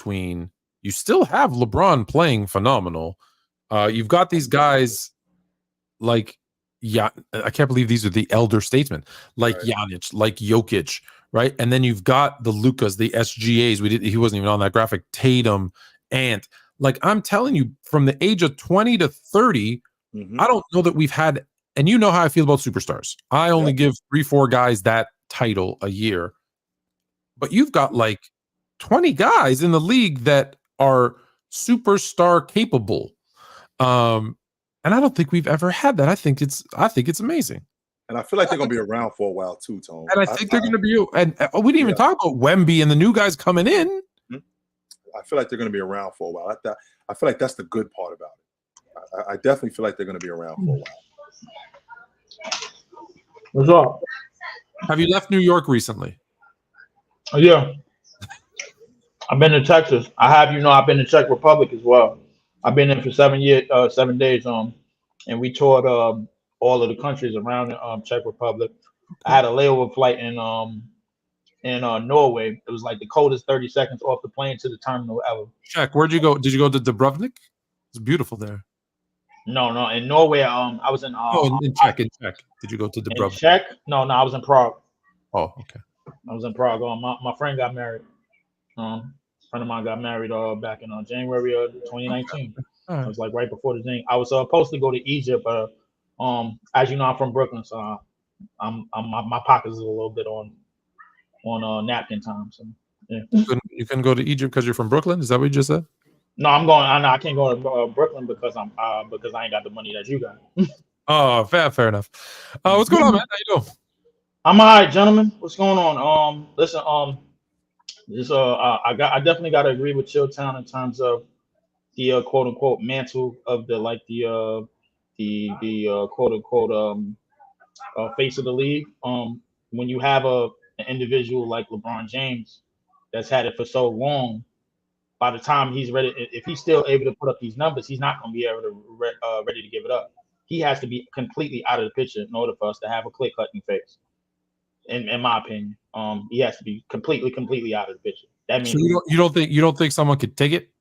between. You still have LeBron playing phenomenal. You've got these guys like, I can't believe these are the elder statesmen, like Giannis, like Jokic, right? And then you've got the Lukas, the SGAs. He wasn't even on that graphic. Tatum, Ant. Like, I'm telling you, from the age of 20 to 30, I don't know that we've had, and you know how I feel about superstars. I only give 3-4 guys that title a year. But you've got like 20 guys in the league that are superstar capable. And I don't think we've ever had that. I think it's amazing. And I feel like they're going to be around for a while too, Tone. And I think they're going to be, and we didn't even talk about Wemby and the new guys coming in. I feel like they're going to be around for a while. I feel like that's the good part about it. I definitely feel like they're going to be around for a while. What's up? Have you left New York recently? Yeah. I've been to Texas. I've been to Czech Republic as well. I've been there for 7 days. And we toured all of the countries around Czech Republic. I had a layover flight in Norway. It was like the coldest 30 seconds off the plane to the terminal ever. Czech, where'd you go? Did you go to Dubrovnik? It's beautiful there. No. In Norway, I was in. In Czech. Did you go to Dubrovnik? In Czech? No. I was in Prague. Oh, okay. I was in Prague. My friend got married. A friend of mine got married back in January of 2019. It was like right before the thing. I was supposed to go to Egypt, but as you know, I'm from Brooklyn, so my pockets is a little bit on napkin time. So yeah. You couldn't go to Egypt because you're from Brooklyn? Is that what you just said? No, I can't go to Brooklyn because I ain't got the money that you got. Oh, fair enough. What's going on, man? How you doing? I'm all right, gentlemen. What's going on? Listen, I definitely got to agree with Chilltown in terms of the quote unquote mantle of the quote unquote face of the league. When you have an individual like LeBron James that's had it for so long, by the time he's ready, if he's still able to put up these numbers, he's not going to be able to ready to give it up. He has to be completely out of the picture in order for us to have a clear-cutting face. In my opinion, he has to be completely out of the picture. That means so you don't think someone could take it?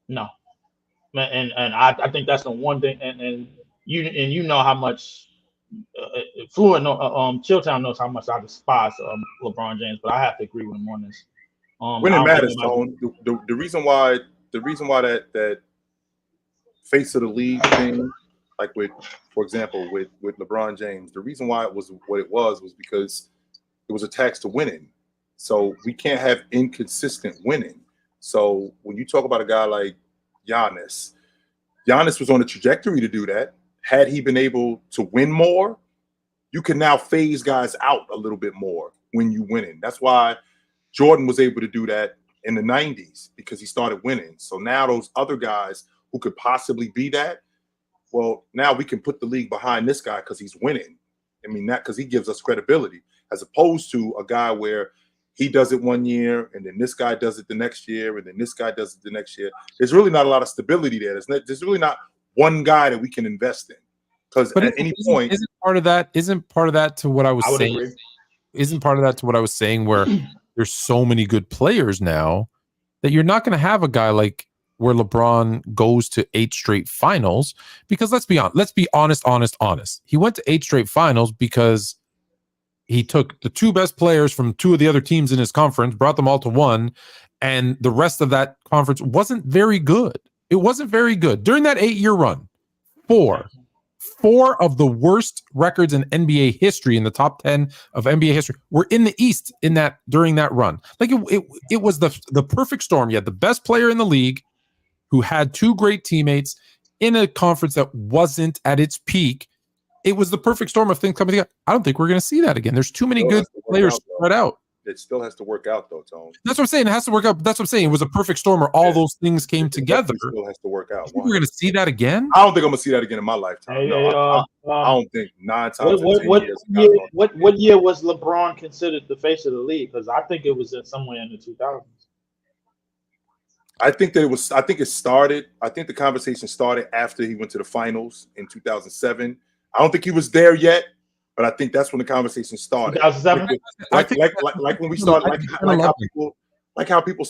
No, and I think that's the one thing. And you know how much Fluent Chilltown knows how much I despise LeBron James, but I have to agree with him on this. When it matters, Tone, the reason why that face of the league thing, like for example, with LeBron James, the reason why it was what it was because it was attached to winning. So we can't have inconsistent winning. So when you talk about a guy like Giannis was on a trajectory to do that. Had he been able to win more, you can now phase guys out a little bit more when you winning. That's why Jordan was able to do that in the 90s because he started winning. So now those other guys who could possibly be that, well, now we can put the league behind this guy because he's winning. I mean, that because he gives us credibility, as opposed to a guy where he does it one year and then this guy does it the next year and then this guy does it the next year. There's really not a lot of stability there. There's really not one guy that we can invest in, because at any point, isn't part of that to what I was saying? Agree. Isn't part of that to what I was saying, where there's so many good players now that you're not going to have a guy like where LeBron goes to 8 straight finals, because let's be honest. He went to 8 straight finals because he took the 2 best players from 2 of the other teams in his conference, brought them all to one, and the rest of that conference wasn't very good. It wasn't very good. During that 8-year run, 4 of the worst records in NBA history, in the top 10 of NBA history, were in the East during that run. Like it was the perfect storm. You had the best player in the league who had 2 great teammates in a conference that wasn't at its peak. It was the perfect storm of things coming together. I don't think we're going to see that again. There's too many good players spread out. It still has to work out, though, Tone. That's what I'm saying. It has to work out. That's what I'm saying. It was a perfect storm where all those things came together. It still has to work out. We're going to see that again? I don't think I'm going to see that again in my lifetime. I don't think 9 times in 10 years. What year was LeBron considered the face of the league? Because I think it was somewhere in the 2000s. I think the conversation started after he went to the finals in 2007. I don't think he was there yet, but I think that's when the conversation started. 2007? Like when we started, like like how people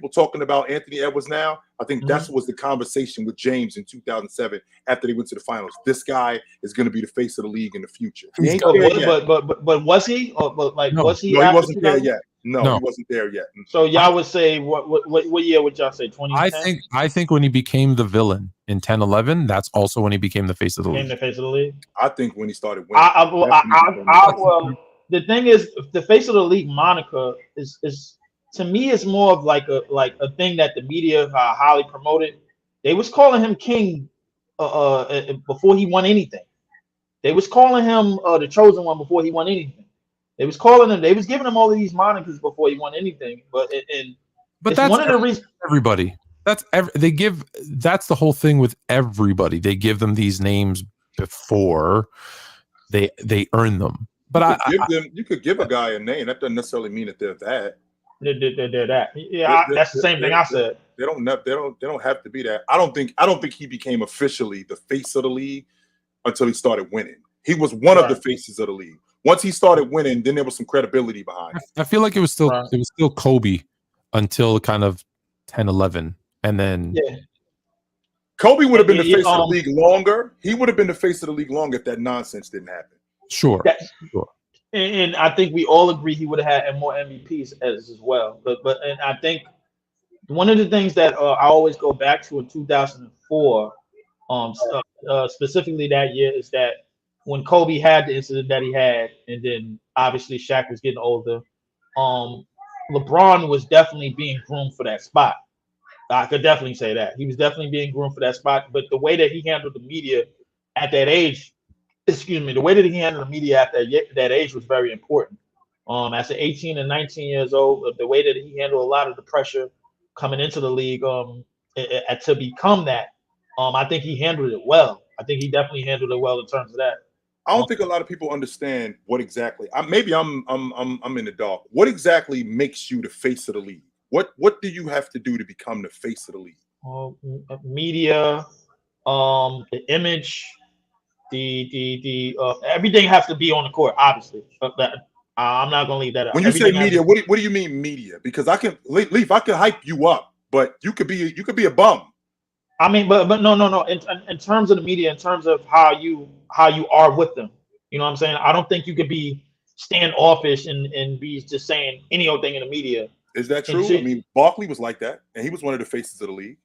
talking about Anthony Edwards now. I think that was the conversation with James in 2007 after they went to the finals. This guy is going to be the face of the league in the future. He ain't there yet. But was he? Or was he? No, he wasn't there yet. No, he wasn't there yet. So y'all would say what year would y'all say? 2010? I think when he became the villain in 10-11, that's also when he became the face of the league. Became the face of the league. I think when he started winning. Well, the thing is, the face of the league moniker is to me is more of like a thing that the media highly promoted. They was calling him king before he won anything. They was calling him the chosen one before he won anything. They was giving him all of these monikers before he won anything. But that's one of the reasons everybody. That's the whole thing with everybody. They give them these names before they earn them. But you could give a guy a name. That doesn't necessarily mean that they're that. They're that. Yeah, that's the same thing I said. They don't have to be that. I don't think he became officially the face of the league until he started winning. He was one of the faces of the league. Once he started winning, then there was some credibility behind it. I feel like it was still Kobe until kind of 10-11, and then Kobe would have been the face of the league longer. He would have been the face of the league longer if that nonsense didn't happen. Sure. And I think we all agree he would have had more MVPs as well. But I think one of the things that I always go back to in 2004, specifically that year, is that when Kobe had the incident that he had, and then obviously Shaq was getting older, LeBron was definitely being groomed for that spot. I could definitely say that. He was definitely being groomed for that spot. But the way that he handled the media at that age, the way that he handled the media at that age was very important. As 18 and 19 years old, the way that he handled a lot of the pressure coming into the league to become that, I think he handled it well. I think he definitely handled it well in terms of that. I don't think a lot of people understand what exactly. Maybe I'm in the dark. What exactly makes you the face of the league? What do you have to do to become the face of the league? Media, the image, the everything has to be on the court. Obviously, I'm not gonna leave that out. When you say media, what do you mean media? Because I can hype you up, but you could be a bum. I mean, but no. In terms of the media, in terms of how you are with them, you know what I'm saying? I don't think you could be standoffish and be just saying any old thing in the media. Is that true? I mean, Barkley was like that, and he was one of the faces of the league.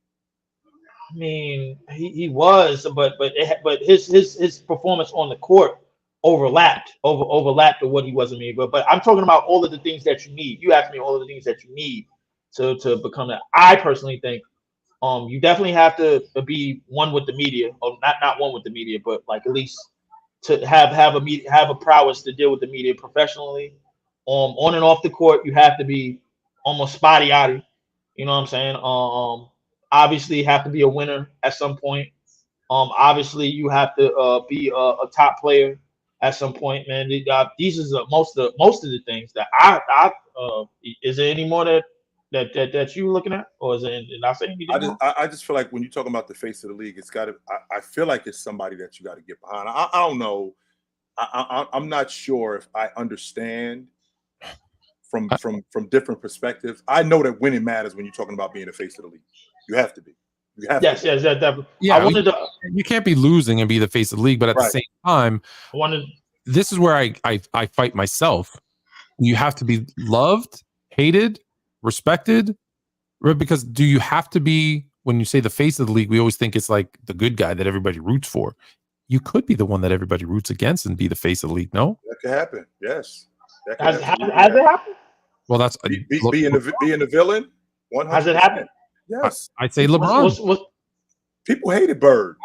I mean, he was, but his performance on the court overlapped to what he was in me. But I'm talking about all of the things that you need. You asked me all of the things that you need to become that. I personally think you definitely have to be one with the media, or not one with the media, but like at least to have a prowess to deal with the media professionally. On and off the court, you have to be almost spotty-outy. You know what I'm saying? Obviously, you have to be a winner at some point. Obviously, you have to be a top player at some point, man. These is most of the things that I is there any more that you looking at, or is it? Did I say anything? I just feel like when you're talking about the face of the league, it's got to. I feel like it's somebody that you got to get behind. I don't know. I'm not sure if I understand from different perspectives. I know that winning matters when you're talking about being the face of the league. You have to be. Yes, definitely. Yeah, you can't be losing and be the face of the league, but at the same time, this is where I fight myself. You have to be loved, hated, respected, because do you have to be, when you say the face of the league, we always think it's like the good guy that everybody roots for. You could be the one that everybody roots against and be the face of the league. No, that could happen. Yes, has it happened? Well, that's being the villain. 100%. Has it happened? Yes, I say LeBron. People hated Bird.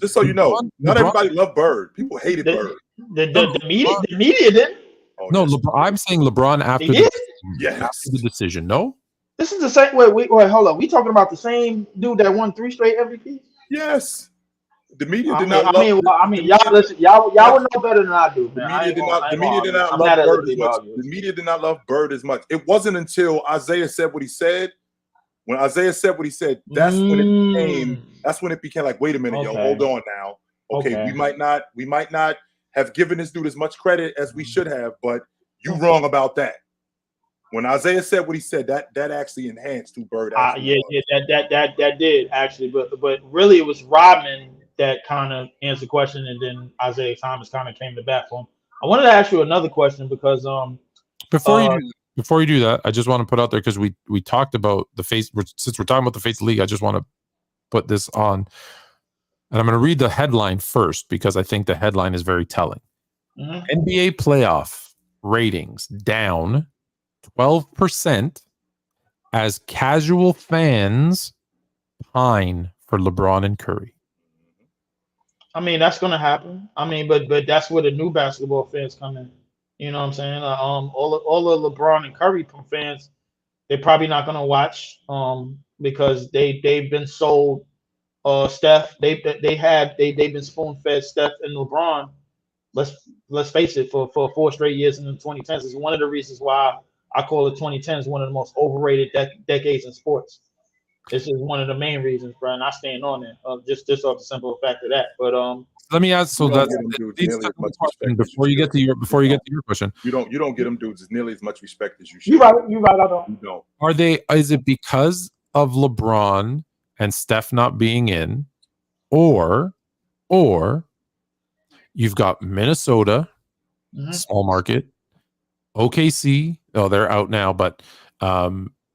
Just so you know, not everybody loved Bird. People hated Bird. The media didn't. Oh, no, I'm saying LeBron after the decision. No, this is the same. Wait, hold on. We talking about the same dude that won 3 straight MVPs? Yes. The media did not. Y'all would know better than I do. Man. The media did not love Bird as much. The media did not love Bird as much. It wasn't until Isaiah said what he said. When Isaiah said what he said, that's when it became. That's when it became like, wait a minute, yo, hold on now. Okay, we might not have given this dude as much credit as we should have, but you wrong about that. When Isaiah said what he said, that actually enhanced who Bird actually Yeah, was. that did actually, but really it was Rodman that kind of answered the question, and then Isaiah Thomas kind of came to bat for him. I wanted to ask you another question because before you do that, I just want to put out there because we talked about the face. Since we're talking about the face of the league, I just want to put this on, and I'm going to read the headline first because I think the headline is very telling. NBA playoff ratings down 12% as casual fans pine for LeBron and Curry. I mean, that's going to happen. I mean, but that's where the new basketball fans come in. You know what I'm saying? All the LeBron and Curry fans, they're probably not going to watch because they've been sold Steph. They've been spoon fed Steph and LeBron. Let's face it, for 4 straight years in the 2010s. It's one of the reasons why I call the 2010s one of the most overrated decades in sports. This is one of the main reasons, bro, and I stand on it. Just off the simple fact of that. But let me ask. So that's before you get to your question. You don't get them dudes as nearly as much respect as you should. You right. I don't. You don't. Are they? Is it because of LeBron and Steph not being in, or you've got Minnesota, small market, OKC. Oh, they're out now, but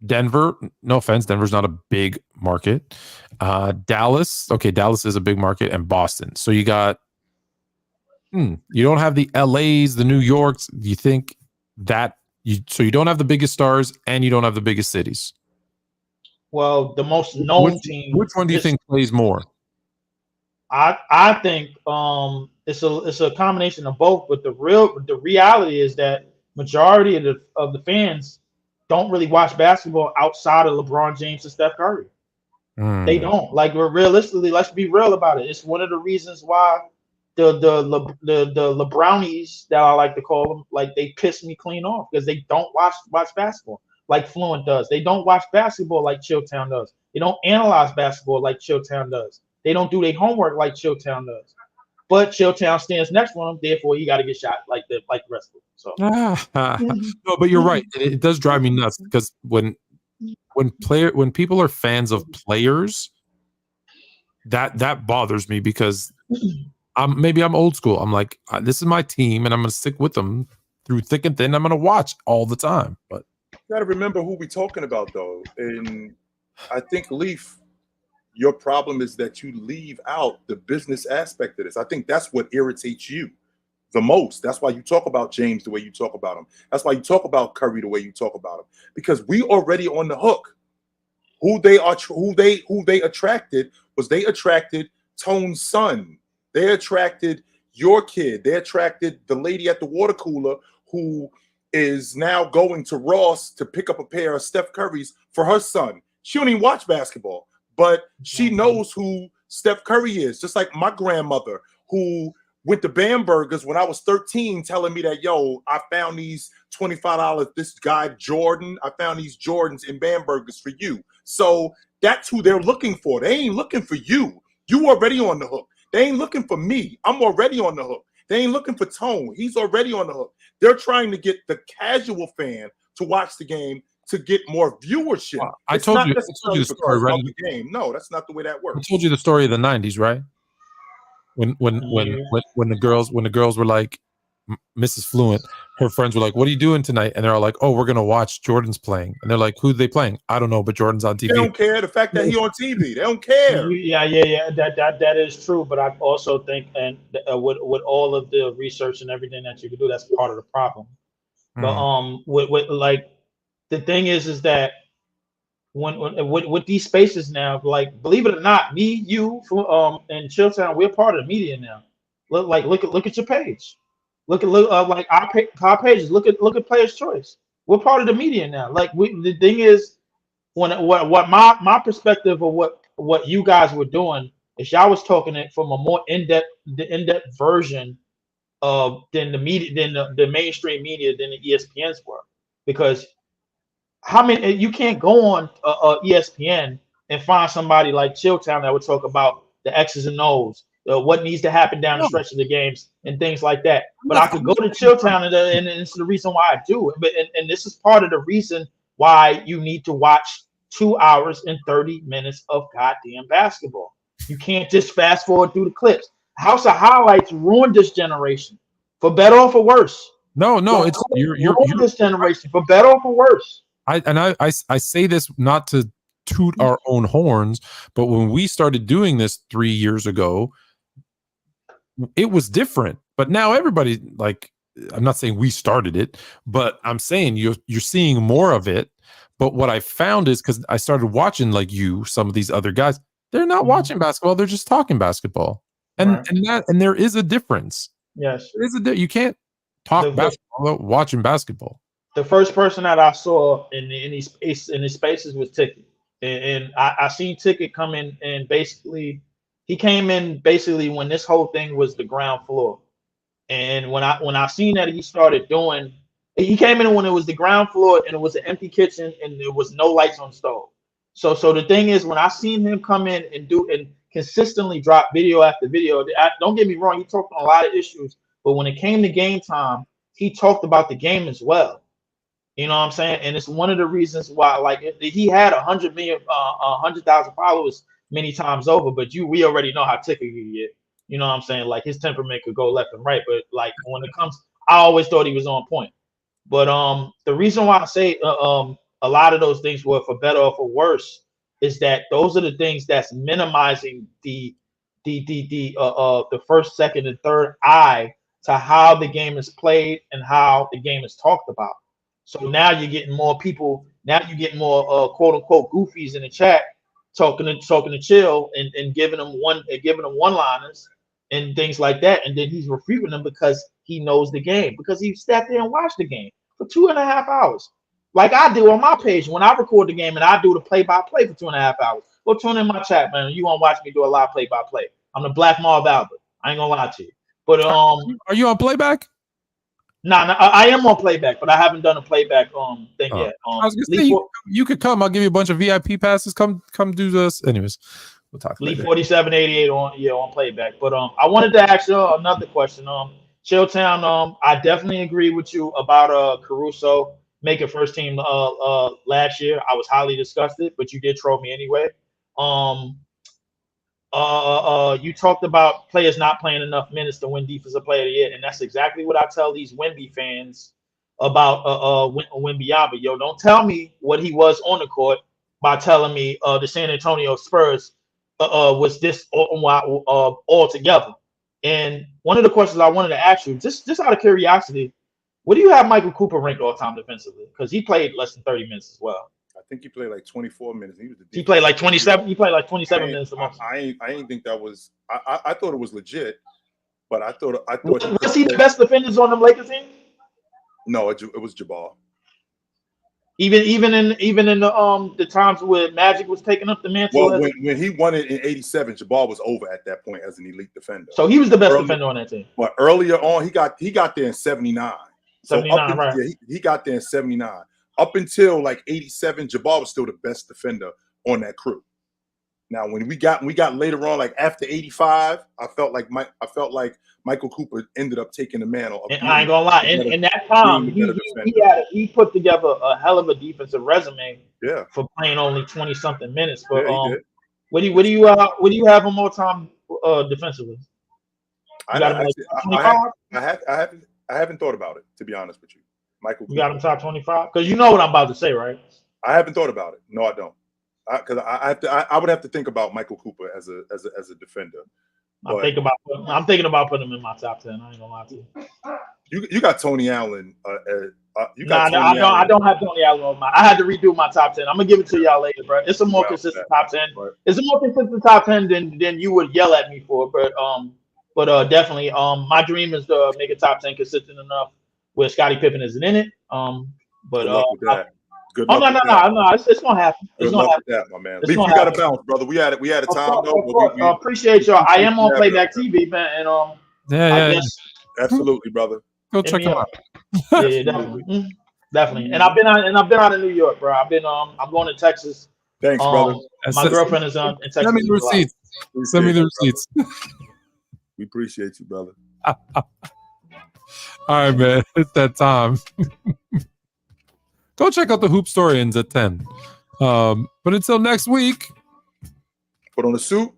Denver, no offense, Denver's not a big market. Dallas, okay, Dallas is a big market, and Boston. So you got, you don't have the LAs, the New Yorks. You think that so you don't have the biggest stars, and you don't have the biggest cities. Well, the most known team. Which one do you think plays more? I think it's a combination of both. But the reality is that majority of the fans don't really watch basketball outside of LeBron James and Steph Curry. They don't. Like, realistically, let's be real about it. It's one of the reasons why the LeBrownies, that I like to call them, like, they piss me clean off because they don't watch basketball like Fluent does. They don't watch basketball like Chilltown does. They don't analyze basketball like Chilltown does. They don't do their homework like Chilltown does. But Chilltown stands next for him, therefore he got to get shot like the rest of them. So no, but you're right. It does drive me nuts because when people are fans of players, that bothers me because I'm old school. I'm like, this is my team, and I'm going to stick with them through thick and thin. I'm going to watch all the time. But you got to remember who we're talking about, though. And I think, Leaf, your problem is that you leave out the business aspect of this. I think that's what irritates you the most. That's why you talk about James the way you talk about him. That's why you talk about Curry the way you talk about him. Because we already on the hook. Who they attracted was they attracted Tone's son. They attracted your kid. They attracted the lady at the water cooler who is now going to Ross to pick up a pair of Steph Curry's for her son. She don't even watch basketball, but she knows who Steph Curry is. Just like my grandmother, who went to Bamberger's when I was 13, telling me that, yo, I found these $25, this guy Jordan, I found these Jordans in Bamberger's for you. So that's who they're looking for. They ain't looking for you. You already on the hook. They ain't looking for me. I'm already on the hook. They ain't looking for Tone. He's already on the hook. They're trying to get the casual fan to watch the game to get more viewership. Well, I told you the story, right? The game. No, that's not the way that works. I told you the story of the 90s, right? When the girls were like, Mrs. Fluent, her friends were like, "What are you doing tonight?" And they're all like, "Oh, we're gonna watch Jordan's playing." And they're like, "Who are they playing?" I don't know, but Jordan's on TV. They don't care. The fact that he on TV, they don't care. Yeah. That is true. But I also think, and with all of the research and everything that you can do, that's part of the problem. But with like the thing is that with these spaces now, like, believe it or not, me, you, and Chilltown, we're part of the media now. Look at your page. Look like our pages. Look at Players Choice. We're part of the media now. Like, the thing is, what my perspective of what you guys were doing is y'all was talking it from a more in-depth version of than the media, than the mainstream media, than the ESPNs were, because how many, you can't go on ESPN and find somebody like Chilltown that would talk about the X's and O's, what needs to happen down the stretch of the games and things like that. But I could go to Chilltown, and it's the reason why I do it. But and this is part of the reason why you need to watch 2 hours and 30 minutes of goddamn basketball. You can't just fast forward through the clips. House of Highlights ruined this generation, for better or for worse. No, it's you're this generation, for better or for worse. I say this not to toot our own horns, but when we started doing this 3 years ago, it was different. But now everybody, like, I'm not saying we started it, but I'm saying you're seeing more of it. But what I found is, because I started watching, like, some of these other guys, they're not watching basketball, they're just talking basketball. And there is a difference. Yes. There is you can't talk basketball without watching basketball. The first person that I saw in these spaces was Ticket. And I seen Ticket come in, and basically he came in basically when this whole thing was the ground floor. And when I seen that he came in when it was the ground floor and it was an empty kitchen and there was no lights on the stove. So the thing is, when I seen him come in and consistently drop video after video, don't get me wrong, he talked on a lot of issues, but when it came to game time, he talked about the game as well. You know what I'm saying? And it's one of the reasons why, like, he had 100,000 followers many times over, but we already know how tickety he is. You know what I'm saying? Like, his temperament could go left and right, but like when it comes, I always thought he was on point. But the reason why I say a lot of those things were for better or for worse is that those are the things that's minimizing the first, second, and third eye to how the game is played and how the game is talked about. So now you're getting more people. Now you get more quote unquote goofies in the chat talking to Chill and giving them one-liners and things like that. And then he's refuting them because he knows the game, because he sat there and watched the game for 2.5 hours, like I do on my page when I record the game and I do the play-by-play for 2.5 hours. Go tune in my chat, man. You gonna watch me do a live play-by-play. I'm the Black Marv Albert. I ain't gonna lie to you. But are you on playback? No, I am on playback, but I haven't done a playback thing yet. I was gonna say you could come. I'll give you a bunch of VIP passes. Come do this. Anyways, we'll talk. Lee 4788 on playback. But I wanted to ask you another question. Chilltown, I definitely agree with you about Caruso making first team last year. I was highly disgusted, but you did troll me anyway. You talked about players not playing enough minutes to win Defensive Player of the Year, and that's exactly what I tell these Wemby fans about Wembanyama. Yo, don't tell me what he was on the court by telling me the San Antonio Spurs was this all together. And one of the questions I wanted to ask you, just out of curiosity, what do you have Michael Cooper ranked all-time defensively? Because he played less than 30 minutes as well. I think he played like 24 minutes. He played like 27. He played like 27 minutes a month. I ain't think that was. I thought it was legit, but I thought. Was he the best defenders on the Lakers team? No, it was Jabbar. Even in the times where Magic was taking up the mantle. Well, when he won it in '87, Jabbar was over at that point as an elite defender. So he was the best defender on that team. But earlier on, he got there in '79. 79, right? Yeah, he got there in '79. Up until like '87, Jabbar was still the best defender on that crew. Now, when we got later on, like after '85, I felt like Michael Cooper ended up taking the mantle. And I ain't gonna lie, in that time, he put together a hell of a defensive resume. Yeah. For playing only 20-something minutes. But what do you have him all time defensively? I haven't thought about it, to be honest with you. Michael Cooper. You got him top 25? Because you know what I'm about to say, right? I haven't thought about it. No, I don't. Because I would have to think about Michael Cooper as a defender. I'm thinking about putting him in my top 10. I ain't gonna lie to you. You got Tony Allen. I don't have Tony Allen on mine. I had to redo my top 10. I'm gonna give it to y'all later, bro. It's a more consistent top 10. Right. It's a more consistent top 10 than you would yell at me for. But definitely, my dream is to make a top 10 consistent enough where Scottie Pippen isn't in it. But good luck with that. No, it's gonna happen. It's gonna happen. That, my man. Leaf, we got to bounce, brother. We had a time though. I appreciate y'all. I am on Playback TV, man, and yeah. Absolutely, brother. Go check them out. Yeah, definitely. And I've been out of New York, bro. I'm going to Texas. Thanks, brother. My girlfriend is in Texas. Send me the receipts. We appreciate you, brother. All right, man. It's that time. Go check out the Hoopstorians at 10. But until next week, put on a suit,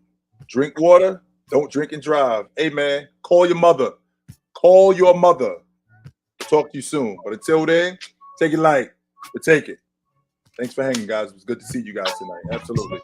drink water, don't drink and drive. Hey, man, call your mother. Call your mother. Talk to you soon. But until then, take it light, but take it. Thanks for hanging, guys. It was good to see you guys tonight. Absolutely.